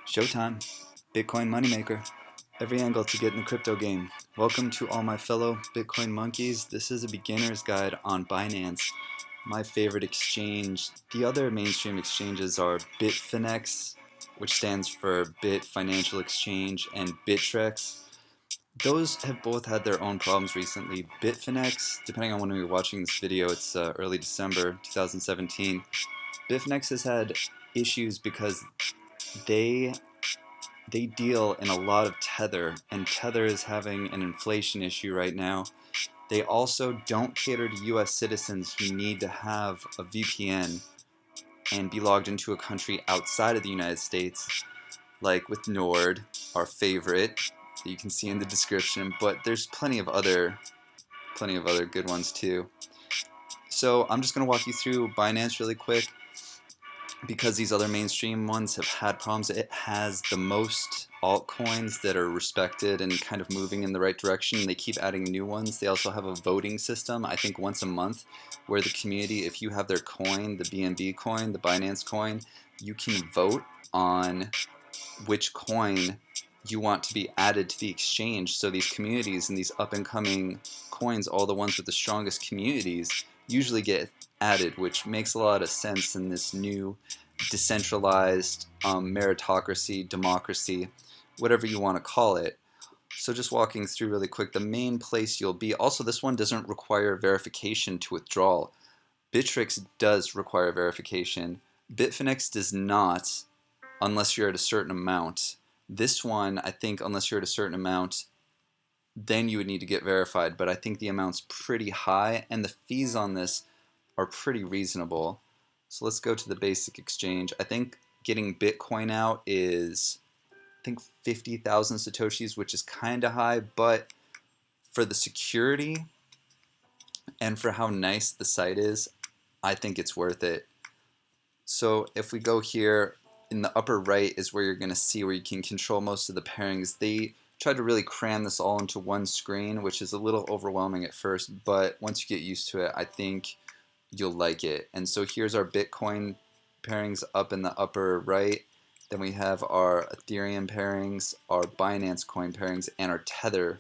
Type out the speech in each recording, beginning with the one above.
Showtime, Bitcoin moneymaker, every angle to get in the crypto game. Welcome to all my fellow Bitcoin monkeys. This is a beginner's guide on Binance, my favorite exchange. The other mainstream exchanges are Bitfinex, which stands for Bit Financial Exchange, and Bittrex. Those have both had their own problems recently. Bitfinex, depending on when you're watching this video, it's early December 2017. Bitfinex has had issues because they they deal in a lot of Tether, and Tether is having an inflation issue right now. They also don't cater to US citizens who need to have a VPN and be logged into a country outside of the United States, like with Nord, our favorite, that you can see in the description, but there's plenty of other good ones too. So I'm just going to walk you through Binance really quick because these other mainstream ones have had problems. It has the most altcoins that are respected and kind of moving in the right direction. They keep adding new ones. They also have a voting system, I think once a month, where the community, if you have their coin, the BNB coin, the Binance coin, you can vote on which coin you want to be added to the exchange. So these communities and these up and coming coins, all the ones with the strongest communities, usually get added, which makes a lot of sense in this new decentralized meritocracy, democracy, whatever you want to call it. So just walking through really quick, the main place you'll be, also this one doesn't require verification to withdraw. Bittrex does require verification. Bitfinex does not, unless you're at a certain amount. This one, I think, unless you're at a certain amount, then you would need to get verified, but I think the amount's pretty high, and the fees on this are pretty reasonable. So let's go to the basic exchange. I think getting Bitcoin out is, I think, 50,000 Satoshis, which is kind of high, but for the security and for how nice the site is, I think it's worth it. So if we go here, in the upper right is where you're going to see where you can control most of the pairings. They tried to really cram this all into one screen, which is a little overwhelming at first, but once you get used to it, I think you'll like it. And so here's our Bitcoin pairings up in the upper right. Then we have our Ethereum pairings, our Binance coin pairings, and our Tether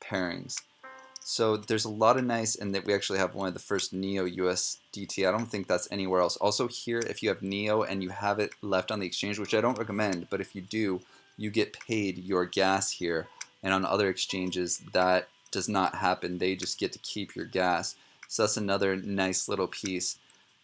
pairings. So there's a lot of nice, and that we actually have one of the first NEO USDT. I don't think that's anywhere else. Also here, if you have NEO and you have it left on the exchange, which I don't recommend, but if you do, you get paid your gas here. And on other exchanges, that does not happen. They just get to keep your gas. So that's another nice little piece.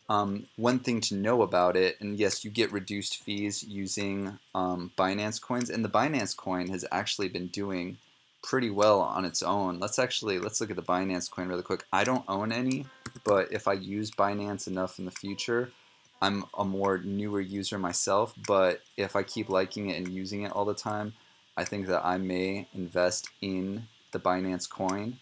One thing to know about it, and yes, you get reduced fees using Binance coins, and the Binance coin has actually been doing pretty well on its own. Let's look at the Binance coin really quick. I don't own any, but if I use Binance enough in the future, I'm a more newer user myself, but if I keep liking it and using it all the time, I think that I may invest in the Binance coin.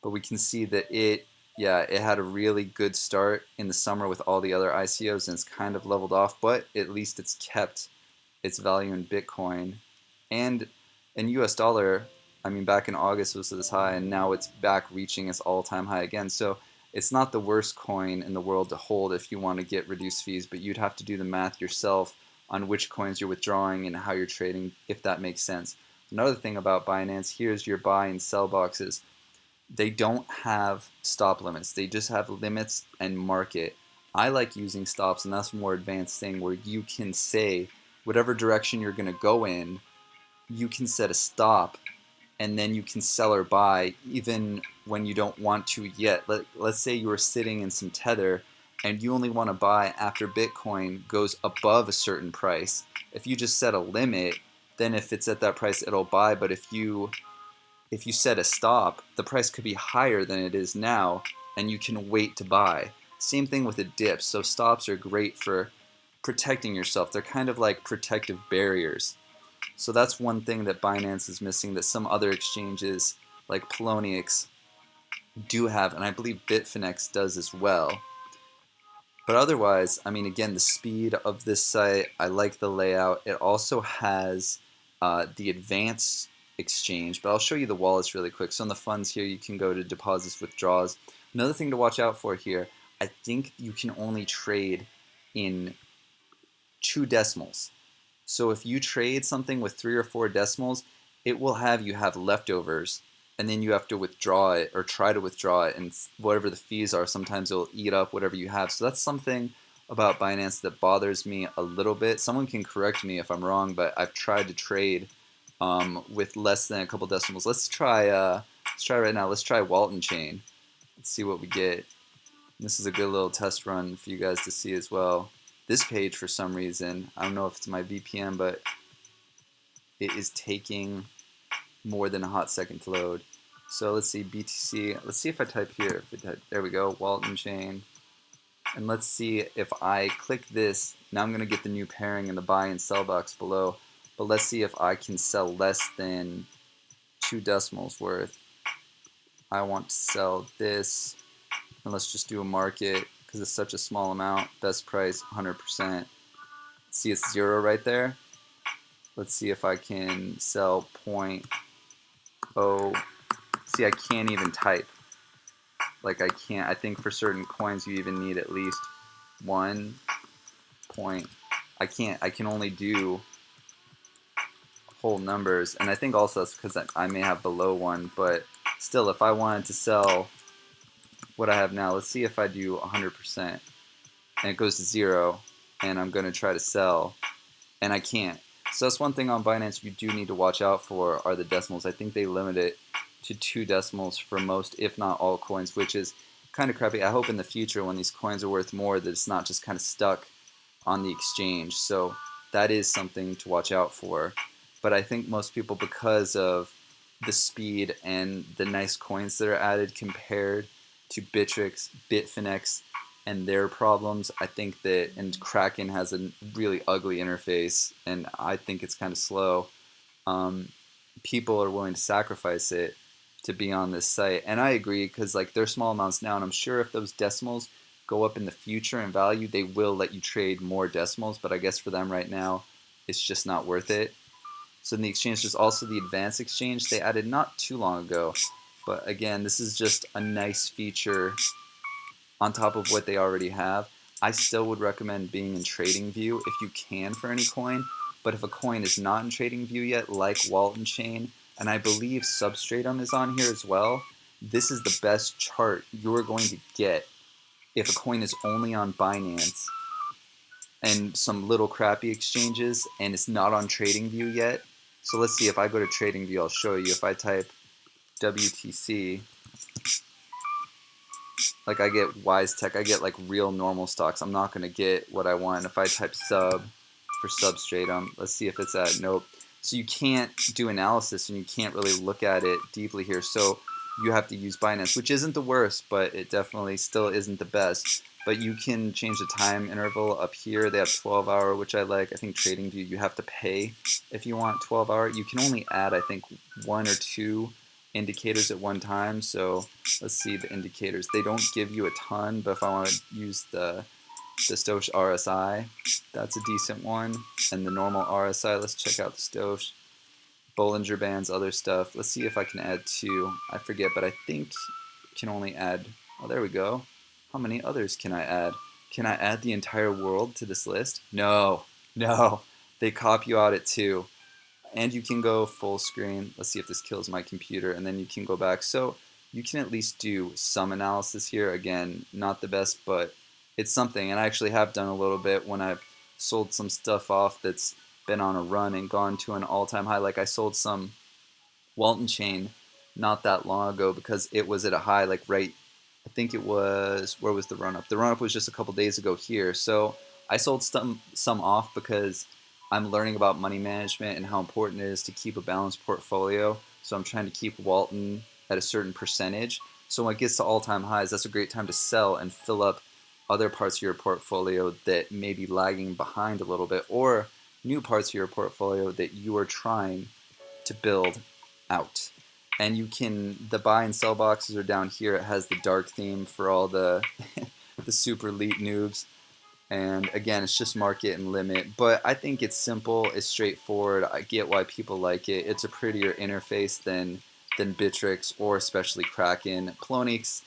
But we can see that it had a really good start in the summer with all the other ICOs, and it's kind of leveled off, but at least it's kept its value in Bitcoin. And in US dollar, I mean, back in August it was this high, and now it's back reaching its all-time high again. So it's not the worst coin in the world to hold if you want to get reduced fees, but you'd have to do the math yourself on which coins you're withdrawing and how you're trading, if that makes sense. Another thing about Binance, here's your buy and sell boxes. They don't have stop limits. They just have limits and market. I like using stops, and that's a more advanced thing where you can say whatever direction you're going to go in, you can set a stop, and then you can sell or buy even when you don't want to yet. Let's say you were sitting in some Tether and you only want to buy after Bitcoin goes above a certain price. If you just set a limit, then if it's at that price, it'll buy. But if you set a stop, the price could be higher than it is now, and you can wait to buy. Same thing with a dip. So stops are great for protecting yourself. They're kind of like protective barriers. So that's one thing that Binance is missing that some other exchanges like Poloniex do have, and I believe Bitfinex does as well. But otherwise, I mean, again, the speed of this site, I like the layout. It also has the advanced exchange, but I'll show you the wallets really quick. So in the funds here, you can go to deposits, withdrawals. Another thing to watch out for here, I think you can only trade in 2 decimals. So if you trade something with 3 or 4 decimals, it will have you have leftovers, and then you have to withdraw it or try to withdraw it, and whatever the fees are, sometimes it'll eat up whatever you have. So that's something about Binance that bothers me a little bit. Someone can correct me if I'm wrong, but I've tried to trade with less than a couple decimals. Let's try right now. Let's try Walton Chain. Let's see what we get. This is a good little test run for you guys to see as well. This page, for some reason, I don't know if it's my VPN, but it is taking more than a hot second to load. So let's see, BTC. Let's see if I type here. There we go, Walton Chain. And let's see if I click this. Now I'm going to get the new pairing in the buy and sell box below. But let's see if I can sell less than 2 decimals worth. I want to sell this. And let's just do a market because it's such a small amount. Best price 100%. See, it's 0 right there. Let's see if I can sell 0.0. See, I can't even type. Like, I can't. I think for certain coins you even need at least 1 point. I can't. I can only do whole numbers, and I think also that's because I may have below 1. But still, if I wanted to sell what I have now, let's see if I do 100%, and it goes to 0, and I'm going to try to sell, and I can't. So that's one thing on Binance you do need to watch out for are the decimals. I think they limit it to 2 decimals for most, if not all coins, which is kind of crappy. I hope in the future when these coins are worth more that it's not just kind of stuck on the exchange. So that is something to watch out for. But I think most people, because of the speed and the nice coins that are added compared to Bittrex, Bitfinex, and their problems, I think that, and Kraken has a really ugly interface, and I think it's kind of slow. People are willing to sacrifice it to be on this site, and I agree because like they're small amounts now, and I'm sure if those decimals go up in the future in value, they will let you trade more decimals. But I guess for them right now, it's just not worth it. So in the exchange, there's also the advanced exchange they added not too long ago. But again, this is just a nice feature on top of what they already have. I still would recommend being in trading view if you can for any coin. But if a coin is not in trading view yet, like Walton Chain, and I believe Substratum is on here as well, this is the best chart you're going to get if a coin is only on Binance and some little crappy exchanges and it's not on trading view yet. So let's see, if I go to trading view, I'll show you. If I type WTC, like I get Wise Tech, I get like real normal stocks. I'm not going to get what I want. If I type sub for Substratum, let's see if it's at nope. So you can't do analysis and you can't really look at it deeply here. So you have to use Binance, which isn't the worst, but it definitely still isn't the best. But you can change the time interval up here. They have 12-hour, which I like. I think TradingView, you have to pay if you want 12-hour. You can only add, I think, 1 or 2 indicators at one time. So let's see the indicators. They don't give you a ton, but if I want to use the Stoch RSI, that's a decent one. And the normal RSI, let's check out the Stoch. Bollinger Bands, other stuff. Let's see if I can add 2. I forget, but I think you can only add, oh, there we go. How many others can I add? Can I add the entire world to this list? No, no. They cop you out at 2. And you can go full screen. Let's see if this kills my computer, and then you can go back. So you can at least do some analysis here. Again, not the best, but it's something. And I actually have done a little bit when I've sold some stuff off that's been on a run and gone to an all-time high. Like I sold some Walton Chain not that long ago because it was at a high, like right, I think it was, where was the run-up? The run-up was just a couple days ago here. So I sold some off because I'm learning about money management and how important it is to keep a balanced portfolio. So I'm trying to keep Walton at a certain percentage. So when it gets to all-time highs, that's a great time to sell and fill up other parts of your portfolio that may be lagging behind a little bit, or new parts of your portfolio that you are trying to build out. And you can, the buy and sell boxes are down here. It has the dark theme for all the the super elite noobs. And again, it's just market and limit. But I think it's simple, it's straightforward. I get why people like it. It's a prettier interface than Bittrex or especially Kraken. Poloniex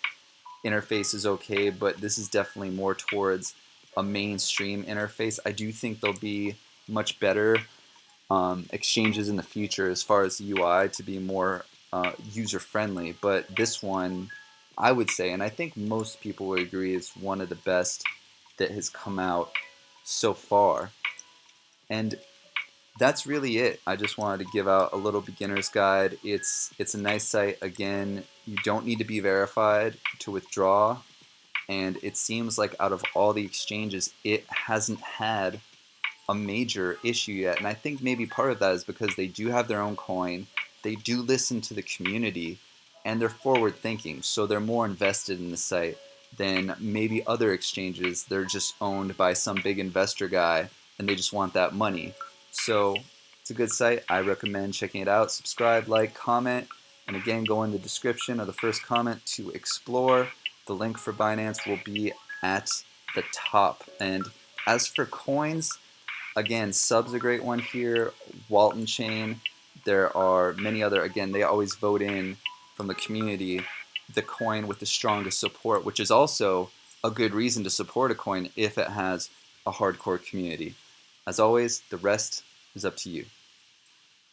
interface is okay, but this is definitely more towards a mainstream interface. I do think there'll be much better exchanges in the future as far as the UI to be more user-friendly. But this one, I would say, and I think most people would agree, is one of the best that has come out so far. And that's really it. I just wanted to give out a little beginner's guide. It's a nice site. Again, you don't need to be verified to withdraw, and it seems like out of all the exchanges, it hasn't had a major issue yet. And I think maybe part of that is because they do have their own coin, they do listen to the community, and they're forward thinking, so they're more invested in the site than maybe other exchanges. They're just owned by some big investor guy and they just want that money. So it's a good site. I recommend checking it out. Subscribe, like, comment, and again, go in the description of the first comment to explore. The link for Binance will be at the top. And as for coins, again, Sub's a great one here, Walton Chain. There are many other, again, they always vote in from the community the coin with the strongest support, which is also a good reason to support a coin if it has a hardcore community. As always, the rest is up to you.